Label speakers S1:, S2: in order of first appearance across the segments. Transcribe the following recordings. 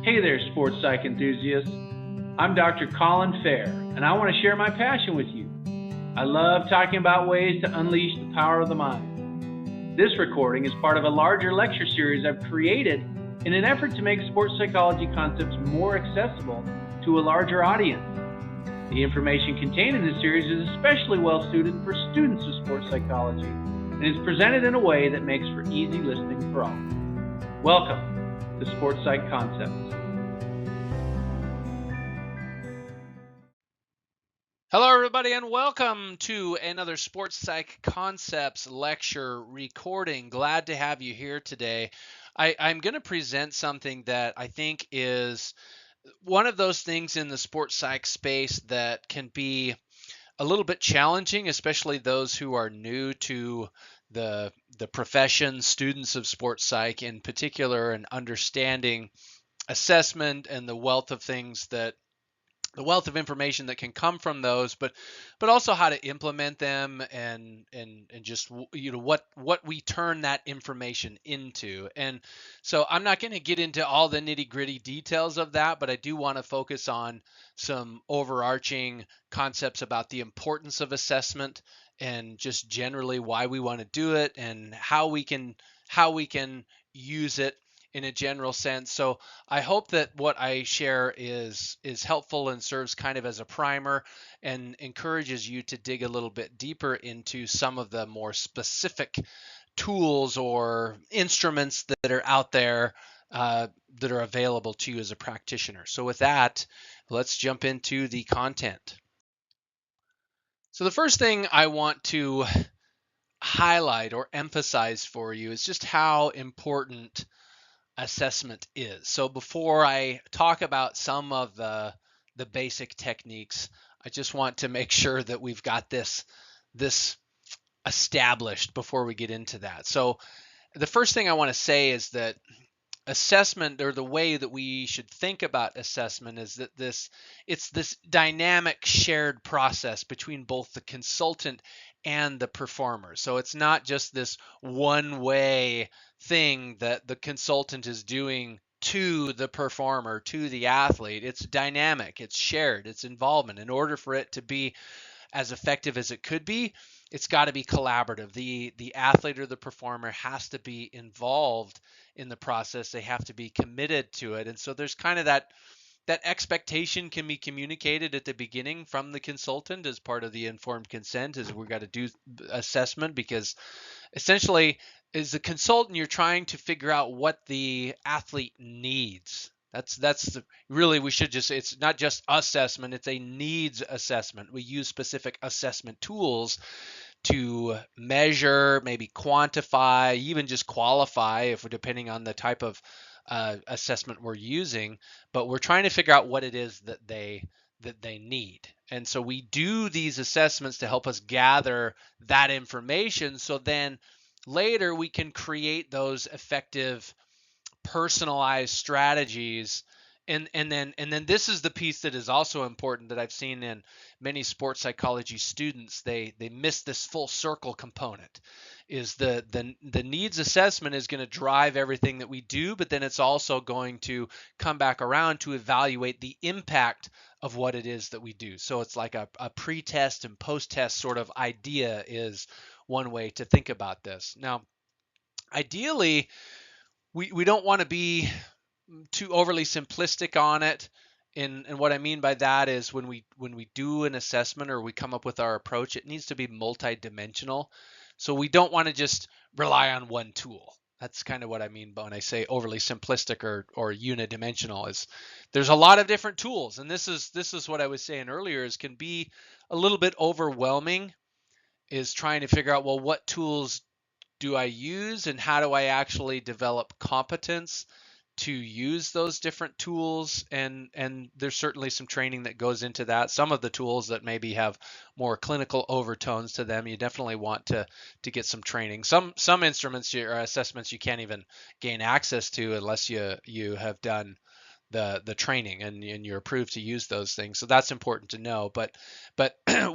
S1: Hey there, sports psych enthusiasts. I'm Dr. Colin Fehr, and I want to share my passion with you. I love talking about ways to unleash the power of the mind. This recording is part of a larger lecture series I've created in an effort to make sports psychology concepts more accessible to a larger audience. The information contained in this series is especially well suited for students of sports psychology and is presented in a way that makes for easy listening for all. Welcome to Sports Psych Concepts.
S2: Hello, everybody, and welcome to another Sports Psych Concepts lecture recording. Glad to have you here today. I'm going to present something that I think is one of those things in the sports psych space that can be a little bit challenging, especially those who are new to the profession, students of sports psych in particular, and understanding assessment and the wealth of information that can come from those, but also how to implement them and just what we turn that information into. And so I'm not going to get into all the nitty-gritty details of that, but I do want to focus on some overarching concepts about the importance of assessment and just generally why we want to do it and how we can use it in a general sense. So I hope that what I share is helpful and serves kind of as a primer and encourages you to dig a little bit deeper into some of the more specific tools or instruments that are out there that are available to you as a practitioner. So with that, let's jump into the content. So the first thing I want to highlight or emphasize for you is just how important assessment is. So before I talk about some of the basic techniques, I just want to make sure that we've got this established before we get into that. So the first thing I want to say is that assessment, or the way that we should think about assessment, is that it's this dynamic shared process between both the consultant and the performer. So it's not just this one way thing that the consultant is doing to the performer, to the athlete. It's dynamic, it's shared, it's involvement. In order for it to be as effective as it could be, it's got to be collaborative. The athlete or the performer has to be involved in the process. They have to be committed to it. And so there's kind of that expectation can be communicated at the beginning from the consultant as part of the informed consent, is we've got to do assessment, because essentially as a consultant, you're trying to figure out what the athlete needs. We should just, it's not just assessment, it's a needs assessment. We use specific assessment tools to measure, maybe quantify, even just qualify, if we're depending on the type of assessment we're using. But we're trying to figure out what it is that they need. And so we do these assessments to help us gather that information, so then later we can create those effective personalized strategies. And then this is the piece that is also important that I've seen in many sports psychology students. They miss this full circle component. Is the needs assessment is going to drive everything that we do, but then it's also going to come back around to evaluate the impact of what it is that we do. So it's like a pre-test and post-test sort of idea is one way to think about this. Now, ideally, we don't want to be too overly simplistic on it. And what I mean by that is when we do an assessment or we come up with our approach, it needs to be multidimensional. So we don't want to just rely on one tool. That's kind of what I mean when I say overly simplistic or unidimensional. Is there's a lot of different tools, and this is what I was saying earlier, is can be a little bit overwhelming, is trying to figure out, well, what tools do I use and how do I actually develop competence to use those different tools? And there's certainly some training that goes into that. Some of the tools that maybe have more clinical overtones to them, you definitely want to get some training. Some instruments or assessments you can't even gain access to unless you have done the training and you're approved to use those things. So that's important to know. But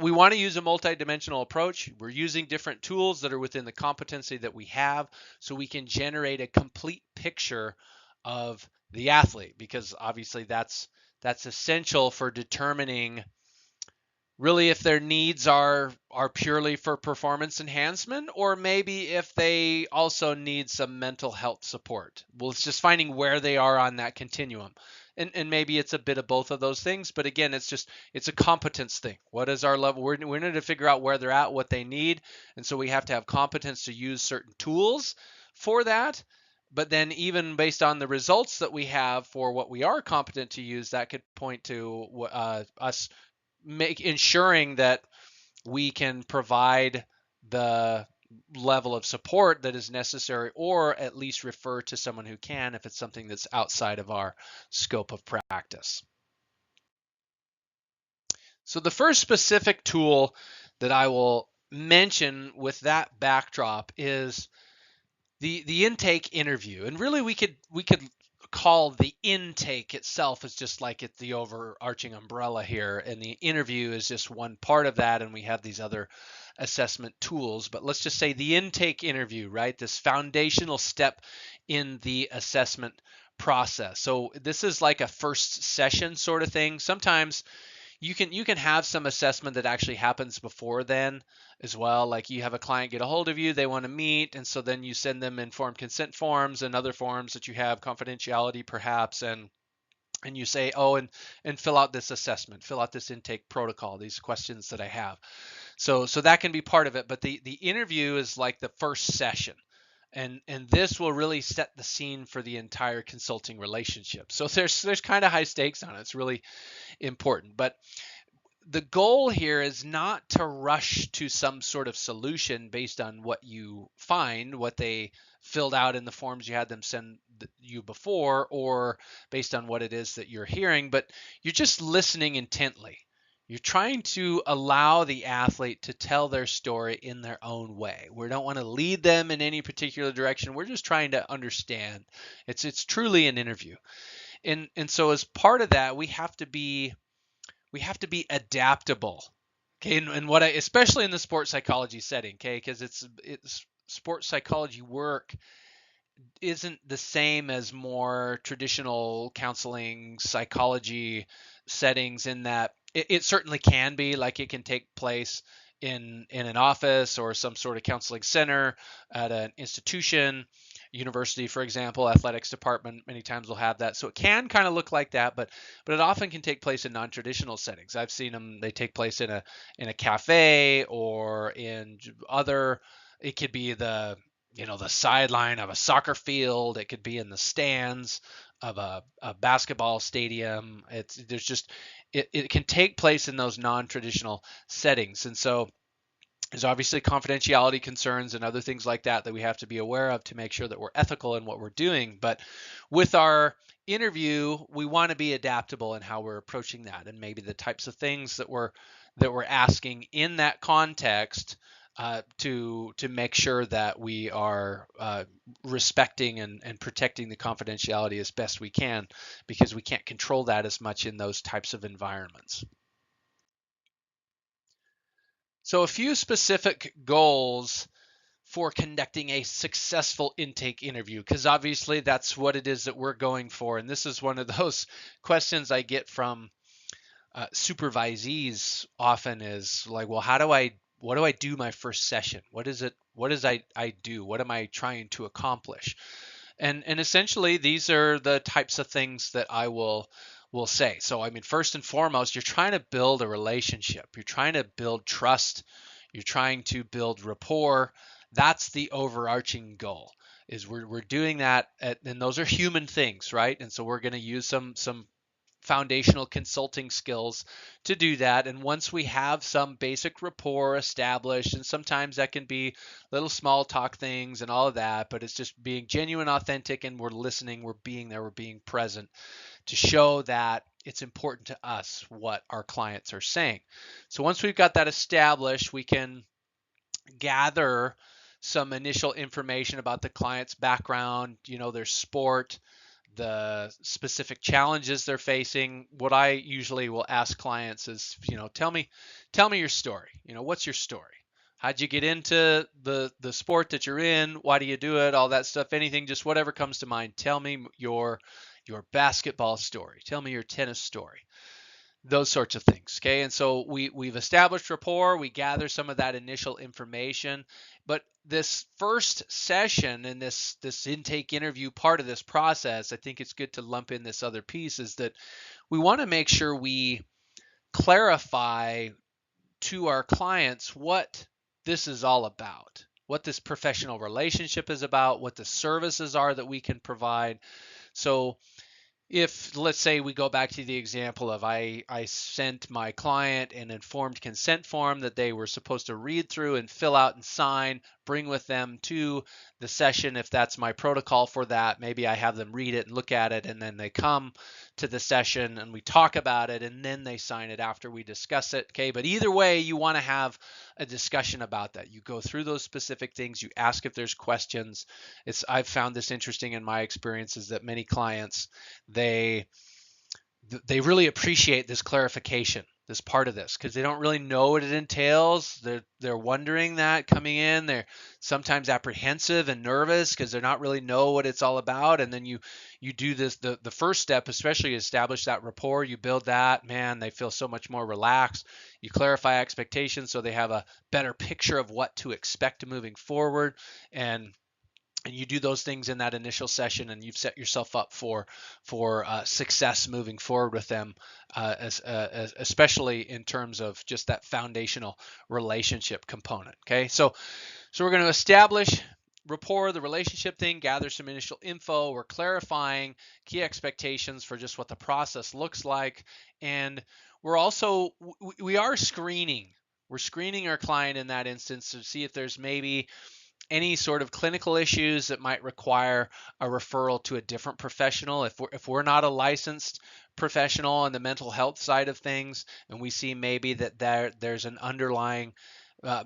S2: we want to use a multidimensional approach. We're using different tools that are within the competency that we have, so we can generate a complete picture of the athlete, because obviously that's essential for determining really if their needs are purely for performance enhancement, or maybe if they also need some mental health support. Well, it's just finding where they are on that continuum. And maybe it's a bit of both of those things, but again, it's a competence thing. What is our level? We need to figure out where they're at, what they need, and so we have to have competence to use certain tools for that. But then, even based on the results that we have for what we are competent to use, that could point to us ensuring that we can provide the level of support that is necessary, or at least refer to someone who can if it's something that's outside of our scope of practice. So the first specific tool that I will mention with that backdrop is the intake interview. And really we could call the intake itself as just like it's the overarching umbrella here, and the interview is just one part of that, and we have these other assessment tools. But let's just say the intake interview, right? This foundational step in the assessment process. So this is like a first session sort of thing. Sometimes you can have some assessment that actually happens before then as well. Like you have a client get a hold of you, they want to meet, and so then you send them informed consent forms and other forms that you have confidentiality perhaps, and you say, oh, and fill out this assessment, fill out this intake protocol, these questions that I have. So that can be part of it, but the interview is like the first session. And this will really set the scene for the entire consulting relationship. So there's kind of high stakes on it. It's really important. But the goal here is not to rush to some sort of solution based on what you find, what they filled out in the forms you had them send you before, or based on what it is that you're hearing, but you're just listening intently. You're trying to allow the athlete to tell their story in their own way. We don't want to lead them in any particular direction. We're just trying to understand. It's truly an interview. And so as part of that, we have to be adaptable. Okay, and what I especially in the sports psychology setting, okay, because it's sports psychology work isn't the same as more traditional counseling psychology settings, in that it certainly can be, like it can take place in an office or some sort of counseling center at an institution, university, for example, athletics department many times will have that. So it can kind of look like that, but it often can take place in non-traditional settings. I've seen them, they take place in a cafe or in other, it could be the sideline of a soccer field. It could be in the stands of a basketball stadium. It can take place in those non-traditional settings. And so there's obviously confidentiality concerns and other things like that that we have to be aware of to make sure that we're ethical in what we're doing. But with our interview, we want to be adaptable in how we're approaching that, and maybe the types of things that we're asking in that context, to make sure that we are respecting and protecting the confidentiality as best we can, because we can't control that as much in those types of environments. So a few specific goals for conducting a successful intake interview, because obviously that's what it is that we're going for. And this is one of those questions I get from supervisees often, is like, well, what do I do my first session? What is I do? What am I trying to accomplish? And essentially these are the types of things that I will say. So I mean, first and foremost, you're trying to build a relationship. You're trying to build trust. You're trying to build rapport. That's the overarching goal. Is we're doing that and those are human things, right? And so we're going to use some foundational consulting skills to do that. And once we have some basic rapport established, and sometimes that can be little small talk things and all of that, but it's just being genuine, authentic, and we're listening, we're being there, we're being present to show that it's important to us what our clients are saying. So once we've got that established, we can gather some initial information about the client's background, their sport, the specific challenges they're facing. What I usually will ask clients is, tell me your story. What's your story? How'd you get into the sport that you're in? Why do you do it? All that stuff. Anything, just whatever comes to mind. Tell me your your basketball story. Tell me your tennis story. Those sorts of things. Okay. And so we've established rapport. We gather some of that initial information. But this first session and this intake interview part of this process, I think it's good to lump in this other piece, is that we want to make sure we clarify to our clients what this is all about, what this professional relationship is about, what the services are that we can provide. So if, let's say, we go back to the example of I sent my client an informed consent form that they were supposed to read through and fill out and sign, bring with them to the session. If that's my protocol for that, maybe I have them read it and look at it, and then they come to the session and we talk about it, and then they sign it after we discuss it. Okay, but either way, you want to have a discussion about that. You go through those specific things, you ask if there's questions. I've found this interesting in my experiences that many clients, they really appreciate this clarification, this part of this, because they don't really know what it entails. They're wondering that coming in. They're sometimes apprehensive and nervous because they're not really know what it's all about. And then you do this, the first step, especially establish that rapport. You build that, man, they feel so much more relaxed. You clarify expectations so they have a better picture of what to expect moving forward. And you do those things in that initial session, and you've set yourself up for success moving forward with them, especially in terms of just that foundational relationship component. Okay, so we're going to establish rapport, the relationship thing, gather some initial info. We're clarifying key expectations for just what the process looks like, and we're also we are screening. We're screening our client in that instance to see if there's maybe any sort of clinical issues that might require a referral to a different professional. If we're not a licensed professional on the mental health side of things, and we see maybe that there's an underlying uh,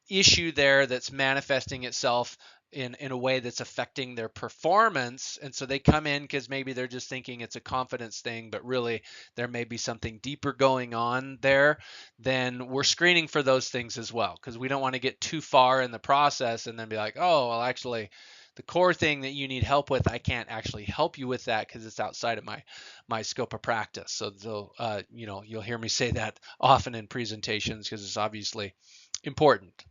S2: issue there that's manifesting itself in a way that's affecting their performance, and so they come in because maybe they're just thinking it's a confidence thing, but really there may be something deeper going on there, then we're screening for those things as well, because we don't want to get too far in the process and then be like, oh well, actually the core thing that you need help with, I can't actually help you with that because it's outside of my scope of practice. So you'll hear me say that often in presentations because it's obviously important.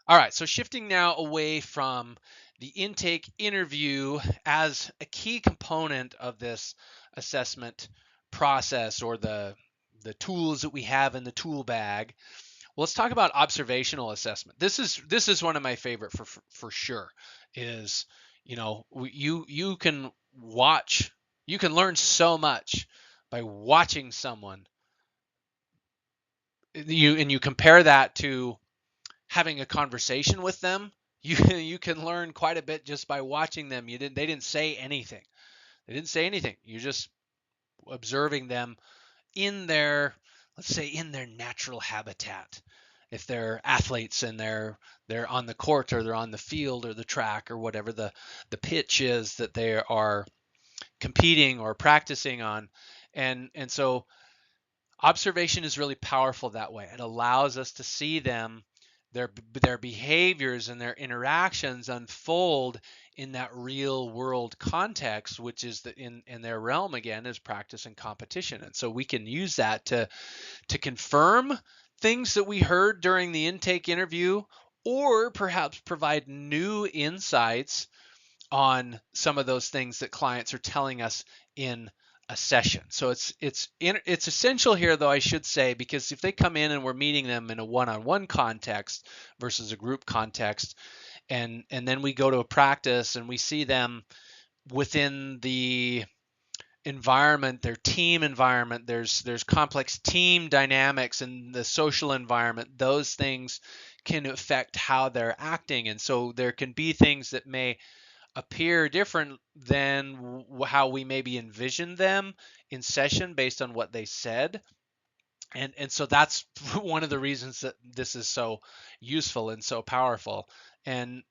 S2: All right, so shifting now away from the intake interview as a key component of this assessment process, or the tools that we have in the tool bag. Well, let's talk about observational assessment. This is one of my favorite for sure. Is you can watch, you can learn so much by watching someone. You compare that to having a conversation with them. You can learn quite a bit just by watching them. They didn't say anything. They didn't say anything. You're just observing them in their, let's say, in their natural habitat. If they're athletes and they're on the court, or they're on the field or the track or whatever the pitch is that they are competing or practicing on. And so observation is really powerful that way. It allows us to see them, their behaviors and their interactions unfold in that real world context, which is in their realm, again, is practice and competition. And so we can use that to confirm things that we heard during the intake interview, or perhaps provide new insights on some of those things that clients are telling us in a session. So it's essential here, though, I should say, because if they come in and we're meeting them in a one-on-one context versus a group context, and then we go to a practice and we see them within the environment, their team environment, there's complex team dynamics in the social environment. Those things can affect how they're acting, and so there can be things that may appear different than how we maybe envisioned them in session based on what they said. And so that's one of the reasons that this is so useful and so powerful. And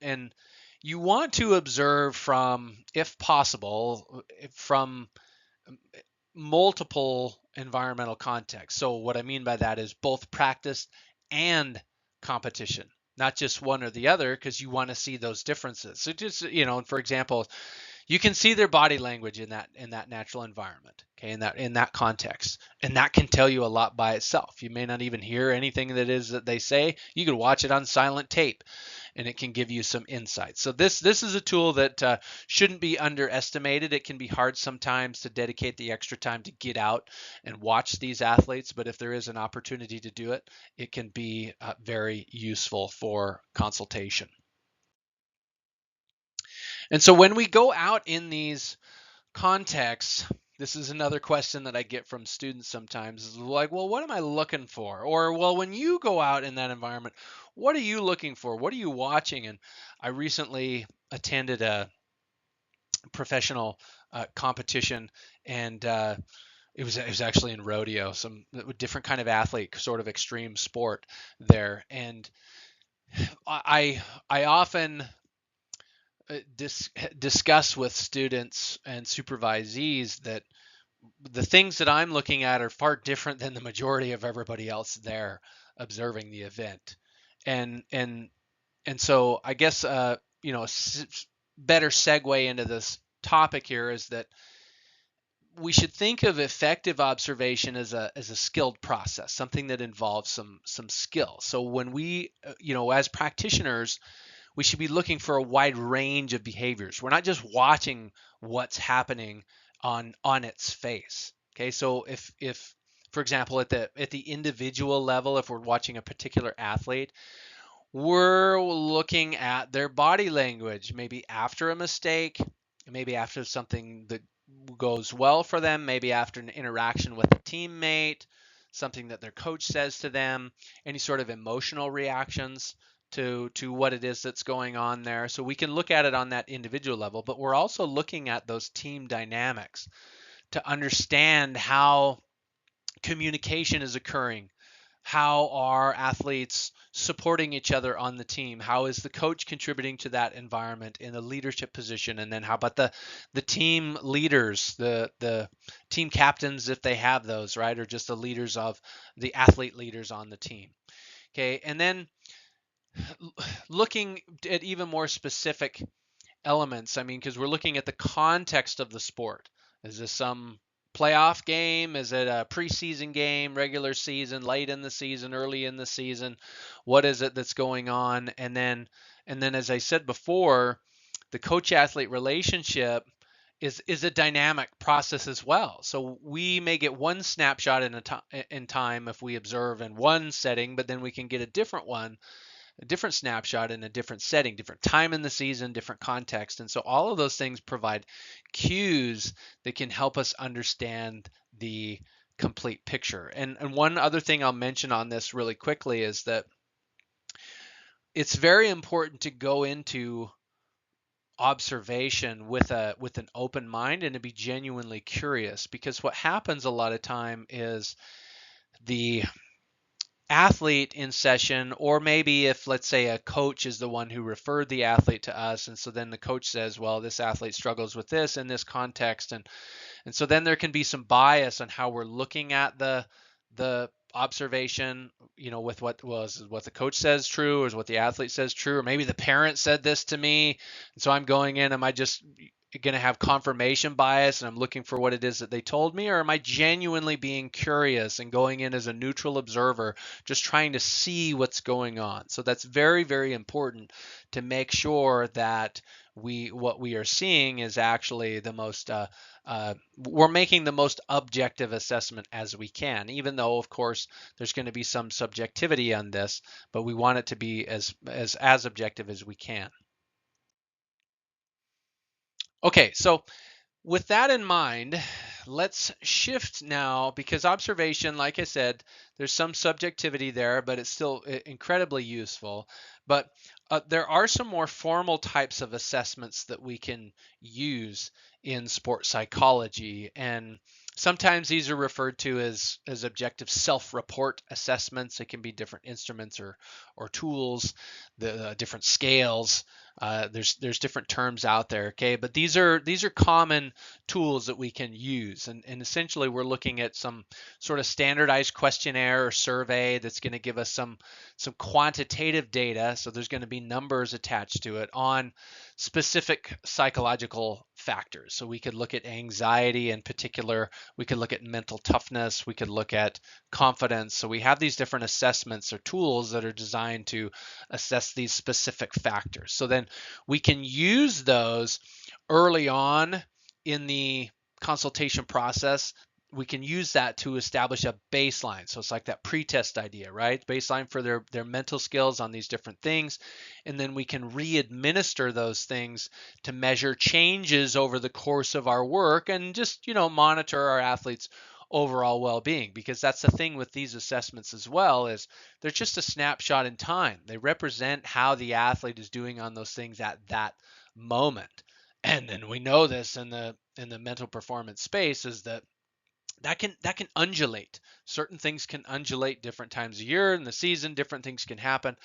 S2: you want to observe from, if possible, from multiple environmental contexts. So what I mean by that is both practice and competition, not just one or the other, because you want to see those differences. So just, for example, You can see their body language in that natural environment, okay, in that context, and that can tell you a lot by itself. You may not even hear anything that they say. You could watch it on silent tape, and it can give you some insights. So this is a tool that shouldn't be underestimated. It can be hard sometimes to dedicate the extra time to get out and watch these athletes, but if there is an opportunity to do it, it can be very useful for consultation. And so when we go out in these contexts, this is another question that I get from students sometimes is like, well, what am I looking for? Or, well, when you go out in that environment, what are you looking for? What are you watching? And I recently attended a professional competition, and it was actually in rodeo, some different kind of athlete, sort of extreme sport there. And I often discuss with students and supervisees that the things that I'm looking at are far different than the majority of everybody else there observing the event. And and and so I guess better segue into this topic here is that we should think of effective observation as a skilled process, something that involves some skill. So when we as practitioners, we should be looking for a wide range of behaviors. We're not just watching what's happening on its face. Okay, so if for example at the individual level, if we're watching a particular athlete, we're looking at their body language, maybe after a mistake, maybe after something that goes well for them, maybe after an interaction with a teammate, something that their coach says to them, any sort of emotional reactions to what it is that's going on there. So we can look at it on that individual level, but we're also looking at those team dynamics to understand how communication is occurring. How are athletes supporting each other on the team? How is the coach contributing to that environment in a leadership position? And then how about the team leaders, the team captains if they have those, right? Or just the leaders of the athlete leaders on the team. Okay. And then looking at even more specific elements. I mean, because we're looking at the context of the sport. Is this some playoff game? Is it a preseason game, regular season, late in the season, early in the season? What is it that's going on? And then as I said before, the coach athlete relationship is a dynamic process as well. So we may get one snapshot in time if we observe in one setting, but then we can get a different snapshot in a different setting, different time in the season, different context. And so all of those things provide cues that can help us understand the complete picture. And one other thing I'll mention on this really quickly is that it's very important to go into observation with an open mind and to be genuinely curious, because what happens a lot of time is the athlete in session, or maybe if, let's say, a coach is the one who referred the athlete to us, and so then the coach says, well, this athlete struggles with this in this context, and so then there can be some bias on how we're looking at the observation, with what the coach says true, or is what the athlete says true, or maybe the parent said this to me, and so I'm going in, am I just going to have confirmation bias and I'm looking for what it is that they told me, or am I genuinely being curious and going in as a neutral observer, just trying to see what's going on? So that's very, very important to make sure that what we are seeing is actually the most we're making the most objective assessment as we can, even though of course there's going to be some subjectivity on this, but we want it to be as objective as we can. Okay, so with that in mind, let's shift now, because observation, like I said, there's some subjectivity there, but it's still incredibly useful. But there are some more formal types of assessments that we can use in sports psychology. And sometimes these are referred to as objective self-report assessments. It can be different instruments or tools, the different scales. There's different terms out there, okay? But these are common tools that we can use, and essentially we're looking at some sort of standardized questionnaire or survey that's going to give us some quantitative data. So there's going to be numbers attached to it on specific psychological factors. So we could look at anxiety in particular, we could look at mental toughness, we could look at confidence. So we have these different assessments or tools that are designed to assess these specific factors. So then we can use those early on in the consultation process. We can use that to establish a baseline. So it's like that pre-test idea, right? Baseline for their mental skills on these different things. And then we can re-administer those things to measure changes over the course of our work and just, monitor our athletes' overall well-being, because that's the thing with these assessments as well, is they're just a snapshot in time. They represent how the athlete is doing on those things at that moment. And then we know this in the mental performance space, is that can undulate. Certain things can undulate different times of year in the season, different things can happen.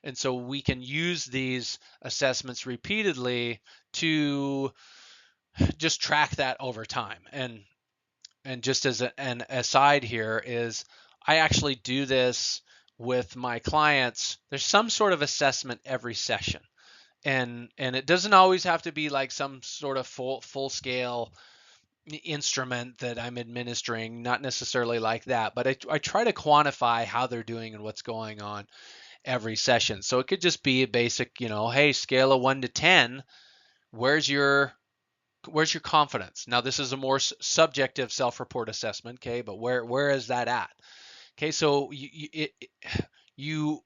S2: And so we can use these assessments repeatedly to just track that over time. And just as an aside here is, I actually do this with my clients. There's some sort of assessment every session. And it doesn't always have to be like some sort of full scale instrument that I'm administering, not necessarily like that, but I try to quantify how they're doing and what's going on every session. So it could just be a basic, hey, scale of 1 to 10, where's your confidence? Now this is a more subjective self-report assessment, okay, but where is that at? Okay, so you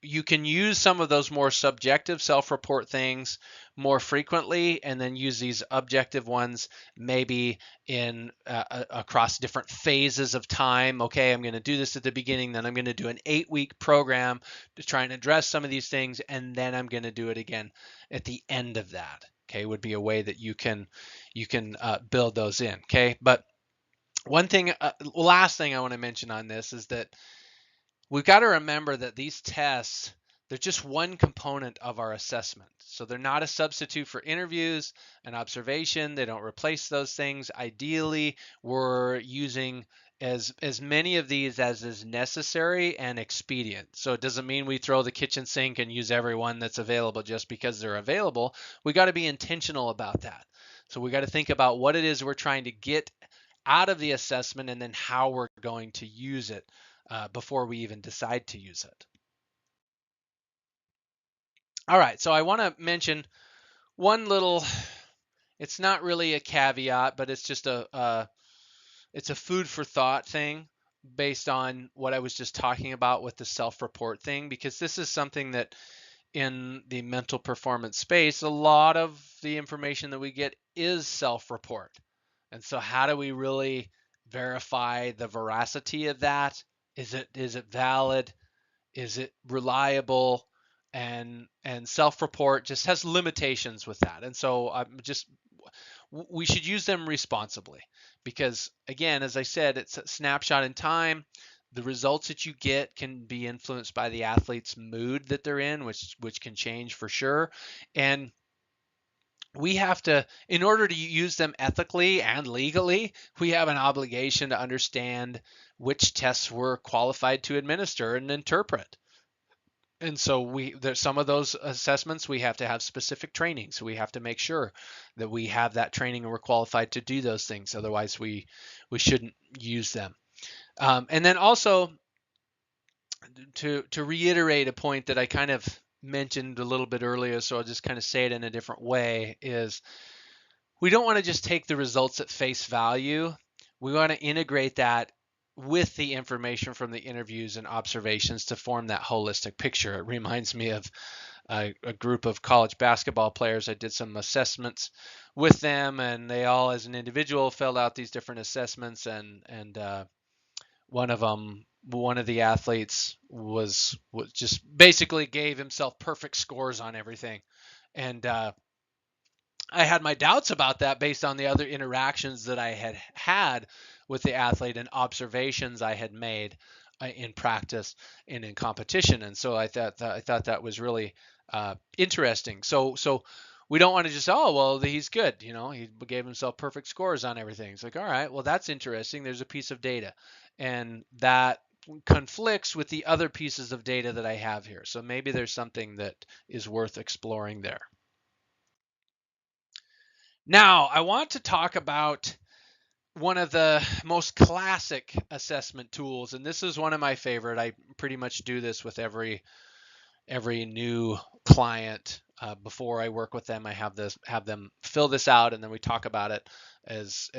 S2: you can use some of those more subjective self-report things more frequently, and then use these objective ones maybe in across different phases of time. Okay, I'm going to do this at the beginning, then I'm going to do an 8-week program to try and address some of these things, and then I'm going to do it again at the end of that. Okay, would be a way that you can build those in. Okay, but one thing, last thing I want to mention on this is that we've got to remember that these tests, they're just one component of our assessment. So they're not a substitute for interviews and observation. They don't replace those things. Ideally, we're using as many of these as is necessary and expedient. So it doesn't mean we throw the kitchen sink and use every one that's available just because they're available. We got to be intentional about that. So we got to think about what it is we're trying to get out of the assessment, and then how we're going to use it before we even decide to use it. All right, so I want to mention one little, it's not really a caveat, but it's just it's a food for thought thing based on what I was just talking about with the self-report thing, because this is something that in the mental performance space, a lot of the information that we get is self-report. And so how do we really verify the veracity of that? Is it valid? Is it reliable? And self-report just has limitations with that. And so we should use them responsibly, because again, as I said, it's a snapshot in time. The results that you get can be influenced by the athlete's mood that they're in, which can change for sure. And we have to, in order to use them ethically and legally, we have an obligation to understand which tests we're qualified to administer and interpret. And so there's some of those assessments we have to have specific training. So we have to make sure that we have that training and we're qualified to do those things. Otherwise, we shouldn't use them. And then also, to reiterate a point that I kind of mentioned a little bit earlier, so I'll just kind of say it in a different way, is we don't want to just take the results at face value. We want to integrate that with the information from the interviews and observations to form that holistic picture. It reminds me of a group of college basketball players. I did some assessments with them, and they all, as an individual, filled out these different assessments. And one of the athletes was just basically gave himself perfect scores on everything. And I had my doubts about that based on the other interactions that I had with the athlete and observations I had made in practice and in competition. And so I thought that was really interesting. So we don't want to just, oh, well, he's good. He gave himself perfect scores on everything. It's like, all right, well, that's interesting. There's a piece of data, and that conflicts with the other pieces of data that I have here. So maybe there's something that is worth exploring there. Now, I want to talk about one of the most classic assessment tools, and this is one of my favorite. I pretty much do this with every new client. Before I work with them, I have them fill this out, and then we talk about it as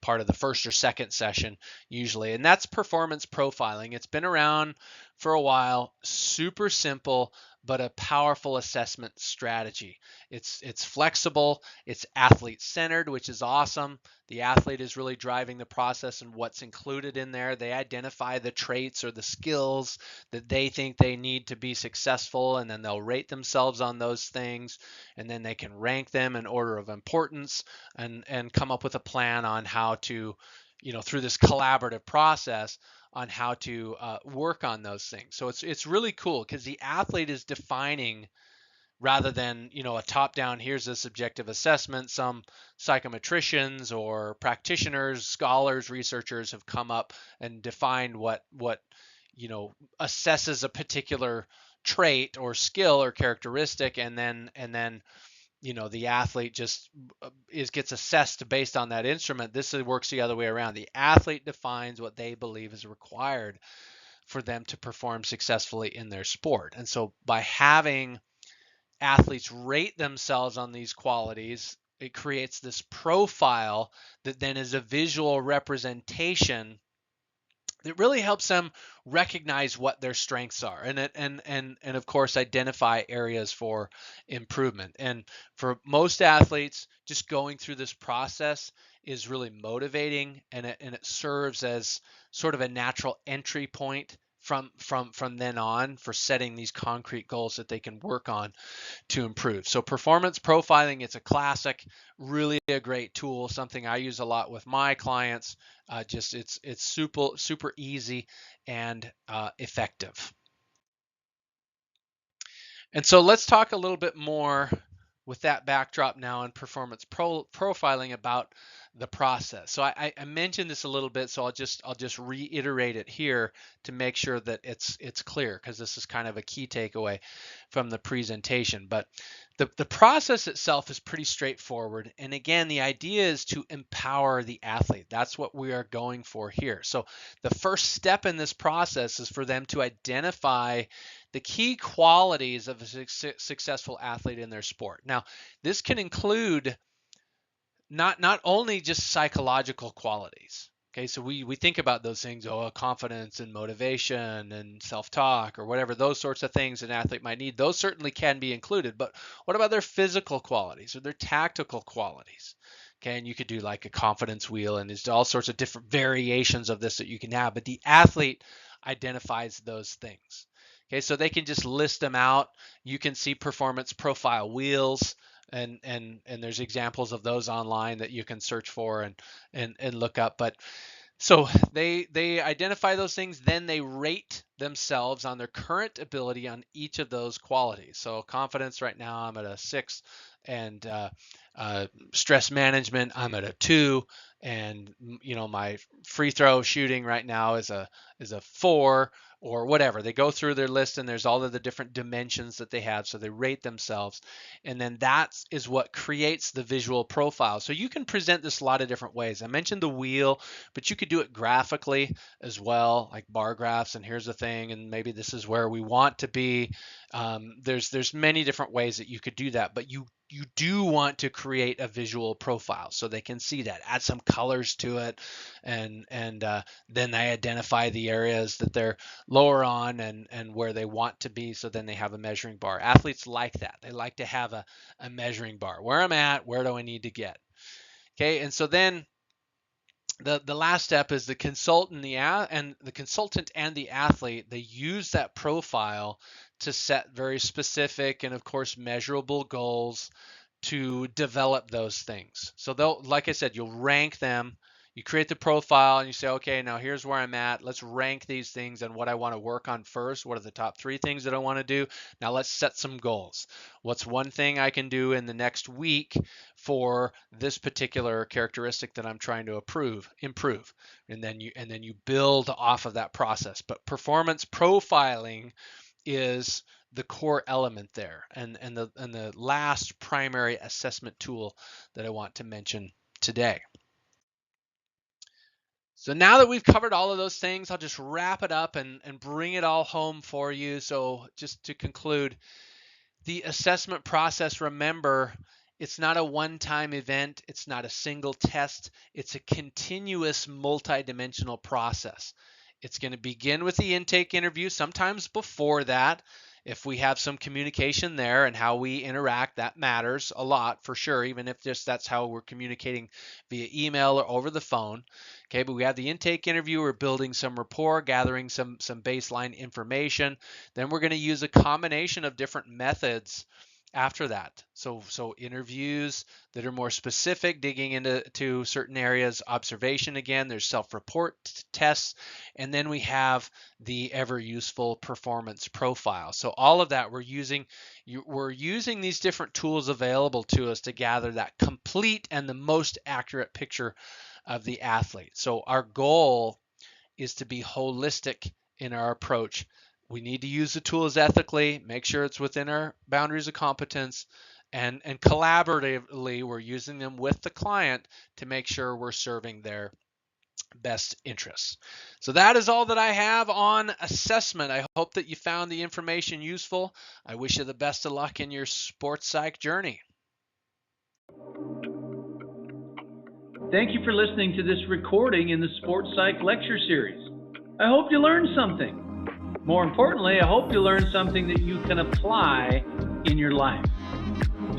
S2: part of the first or second session usually. And that's performance profiling. It's been around for a while. Super simple, but a powerful assessment strategy. It's flexible. It's athlete centered, which is awesome. The athlete is really driving the process and what's included in there. They identify the traits or the skills that they think they need to be successful, and then they'll rate themselves on those things, and then they can rank them in order of importance and come up with a plan on how to, through this collaborative process, on how to work on those things. So it's really cool because the athlete is defining, rather than a top down, here's a subjective assessment. Some psychometricians or practitioners, scholars, researchers have come up and defined what assesses a particular trait or skill or characteristic, and then the athlete just gets assessed based on that instrument. This works the other way around. The athlete defines what they believe is required for them to perform successfully in their sport. And so by having athletes rate themselves on these qualities, it creates this profile that then is a visual representation that really helps them recognize what their strengths are, and of course identify areas for improvement. And for most athletes, just going through this process is really motivating, and it serves as sort of a natural entry point from then on for setting these concrete goals that they can work on to improve. So performance profiling, it's a classic, really a great tool, something I use a lot with my clients. Just it's super easy and effective. And so let's talk a little bit more with that backdrop now in performance profiling about the process. So I mentioned this a little bit, so I'll just reiterate it here to make sure that it's clear, because this is kind of a key takeaway from the presentation. But the process itself is pretty straightforward. And again, the idea is to empower the athlete. That's what we are going for here. So the first step in this process is for them to identify the key qualities of a successful athlete in their sport. Now, this can include not only just psychological qualities. Okay, so we think about those things, confidence and motivation and self-talk or whatever, those sorts of things an athlete might need. Those certainly can be included, but what about their physical qualities or their tactical qualities? Okay, and you could do like a confidence wheel, and there's all sorts of different variations of this that you can have, but the athlete identifies those things. Okay, so they can just list them out. You can see performance profile wheels, and there's examples of those online that you can search for and look up. But so they identify those things, then they rate themselves on their current ability on each of those qualities. So confidence, right now I'm at a 6, and stress management I'm at a 2, and my free throw shooting right now is a 4, or whatever. They go through their list, and there's all of the different dimensions that they have, so they rate themselves, and then that is what creates the visual profile. So you can present this a lot of different ways. I mentioned the wheel, but you could do it graphically as well, like bar graphs, and here's the thing, and maybe this is where we want to be. There's many different ways that you could do that, but you do want to create a visual profile so they can see that. Add some colors to it, and then they identify the areas that they're lower on and where they want to be. So then they have a measuring bar. Athletes like that. They like to have a measuring bar. Where I'm at, where do I need to get? Okay, and so then the last step is the consultant and the athlete, they use that profile to set very specific and of course measurable goals to develop those things. So they'll, like I said, you'll rank them. You create the profile and you say, okay, now here's where I'm at. Let's rank these things and what I want to work on first. What are the top 3 things that I want to do? Now let's set some goals. What's one thing I can do in the next week for this particular characteristic that I'm trying to improve? And then you build off of that process. But performance profiling is the core element there, and the last primary assessment tool that I want to mention today. So now that we've covered all of those things, I'll just wrap it up and bring it all home for you. So just to conclude, the assessment process, remember, it's not a one-time event. It's not a single test. It's a continuous multidimensional process. It's going to begin with the intake interview, sometimes before that. If we have some communication there and how we interact, that matters a lot for sure, even if just that's how we're communicating via email or over the phone. Okay, but we have the intake interview, we're building some rapport, gathering some baseline information. Then we're going to use a combination of different methods after that. So interviews that are more specific, digging into certain areas, observation again, there's self-report tests, and then we have the ever useful performance profile. So all of that we're using these different tools available to us to gather that complete and the most accurate picture of the athlete. So our goal is to be holistic in our approach. We need to use the tools ethically, make sure it's within our boundaries of competence, and collaboratively we're using them with the client to make sure we're serving their best interests. So that is all that I have on assessment. I hope that you found the information useful. I wish you the best of luck in your sports psych journey.
S1: Thank you for listening to this recording in the Sports Psych Lecture Series. I hope you learned something. More importantly, I hope you learned something that you can apply in your life.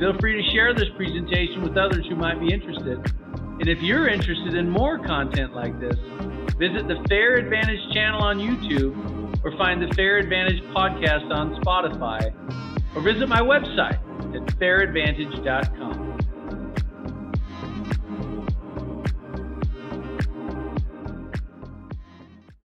S1: Feel free to share this presentation with others who might be interested. And if you're interested in more content like this, visit the Fehr Advantage channel on YouTube or find the Fehr Advantage podcast on Spotify or visit my website at fehradvantage.com.